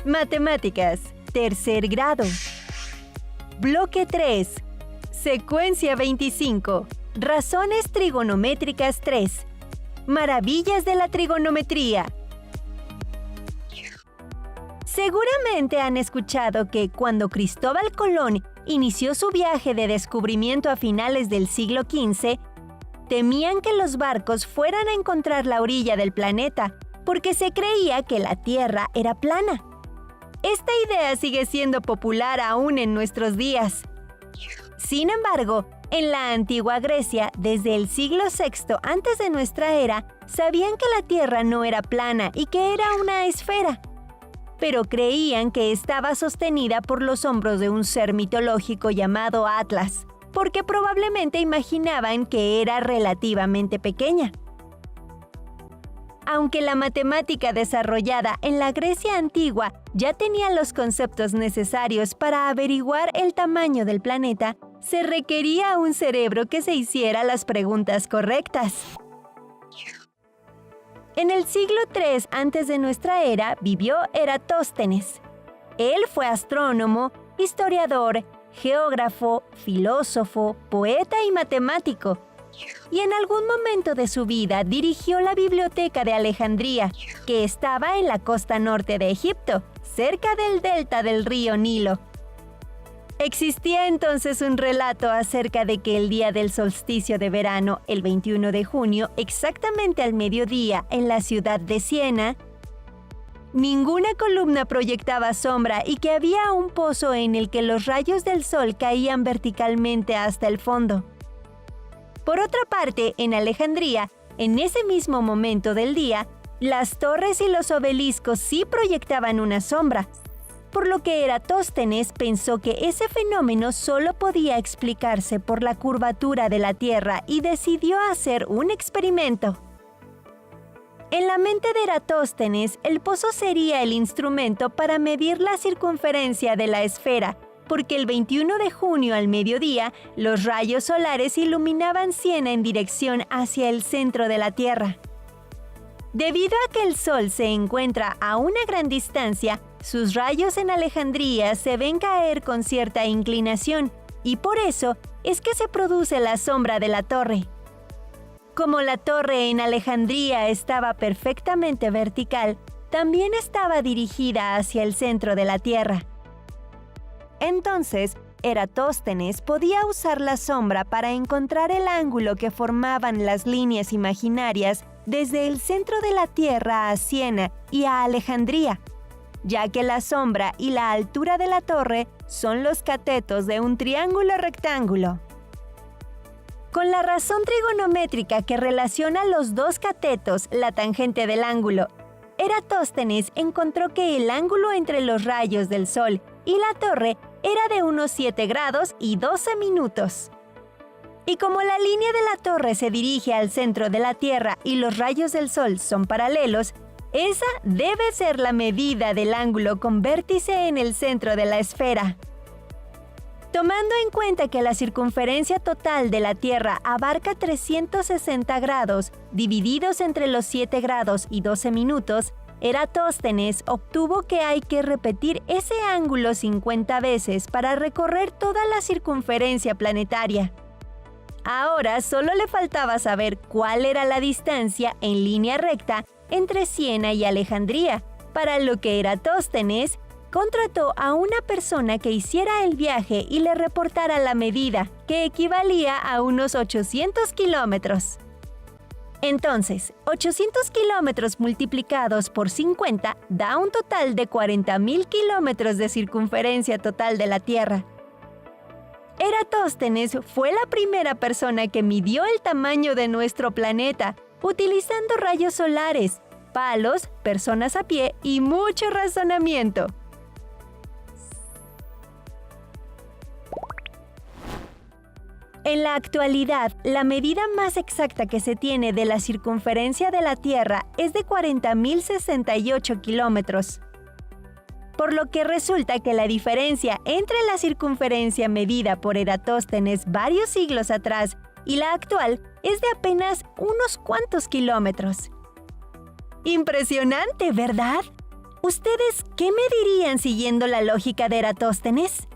Matemáticas, tercer grado. Bloque 3. Secuencia 25. Razones trigonométricas 3. Maravillas de la trigonometría. Seguramente han escuchado que cuando Cristóbal Colón inició su viaje de descubrimiento a finales del siglo XV, temían que los barcos fueran a encontrar la orilla del planeta, porque se creía que la Tierra era plana. Esta idea sigue siendo popular aún en nuestros días. Sin embargo, en la antigua Grecia, desde el siglo VI antes de nuestra era, sabían que la Tierra no era plana y que era una esfera, pero creían que estaba sostenida por los hombros de un ser mitológico llamado Atlas, porque probablemente imaginaban que era relativamente pequeña. Aunque la matemática desarrollada en la Grecia antigua ya tenía los conceptos necesarios para averiguar el tamaño del planeta, se requería un cerebro que se hiciera las preguntas correctas. En el siglo III antes de nuestra era vivió Eratóstenes. Él fue astrónomo, historiador, geógrafo, filósofo, poeta y matemático. Y en algún momento de su vida dirigió la Biblioteca de Alejandría, que estaba en la costa norte de Egipto, cerca del delta del río Nilo. Existía entonces un relato acerca de que el día del solsticio de verano, el 21 de junio, exactamente al mediodía, en la ciudad de Siena, ninguna columna proyectaba sombra y que había un pozo en el que los rayos del sol caían verticalmente hasta el fondo. Por otra parte, en Alejandría, en ese mismo momento del día, las torres y los obeliscos sí proyectaban una sombra, por lo que Eratóstenes pensó que ese fenómeno solo podía explicarse por la curvatura de la Tierra y decidió hacer un experimento. En la mente de Eratóstenes, el pozo sería el instrumento para medir la circunferencia de la esfera, porque el 21 de junio al mediodía, los rayos solares iluminaban Siena en dirección hacia el centro de la Tierra. Debido a que el Sol se encuentra a una gran distancia, sus rayos en Alejandría se ven caer con cierta inclinación, y por eso es que se produce la sombra de la torre. Como la torre en Alejandría estaba perfectamente vertical, también estaba dirigida hacia el centro de la Tierra. Entonces, Eratóstenes podía usar la sombra para encontrar el ángulo que formaban las líneas imaginarias desde el centro de la Tierra a Siena y a Alejandría, ya que la sombra y la altura de la torre son los catetos de un triángulo rectángulo. Con la razón trigonométrica que relaciona los dos catetos, la tangente del ángulo, Eratóstenes encontró que el ángulo entre los rayos del Sol y la torre era de unos 7 grados y 12 minutos. Y como la línea de la torre se dirige al centro de la Tierra y los rayos del Sol son paralelos, esa debe ser la medida del ángulo con vértice en el centro de la esfera. Tomando en cuenta que la circunferencia total de la Tierra abarca 360 grados, divididos entre los 7 grados y 12 minutos, Eratóstenes obtuvo que hay que repetir ese ángulo 50 veces para recorrer toda la circunferencia planetaria. Ahora solo le faltaba saber cuál era la distancia en línea recta entre Siena y Alejandría, para lo que Eratóstenes contrató a una persona que hiciera el viaje y le reportara la medida, que equivalía a unos 800 kilómetros. Entonces, 800 kilómetros multiplicados por 50 da un total de 40.000 kilómetros de circunferencia total de la Tierra. Eratóstenes fue la primera persona que midió el tamaño de nuestro planeta, utilizando rayos solares, palos, personas a pie y mucho razonamiento. En la actualidad, la medida más exacta que se tiene de la circunferencia de la Tierra es de 40.068 kilómetros. Por lo que resulta que la diferencia entre la circunferencia medida por Eratóstenes varios siglos atrás y la actual es de apenas unos cuantos kilómetros. Impresionante, ¿verdad? ¿Ustedes qué me dirían siguiendo la lógica de Eratóstenes?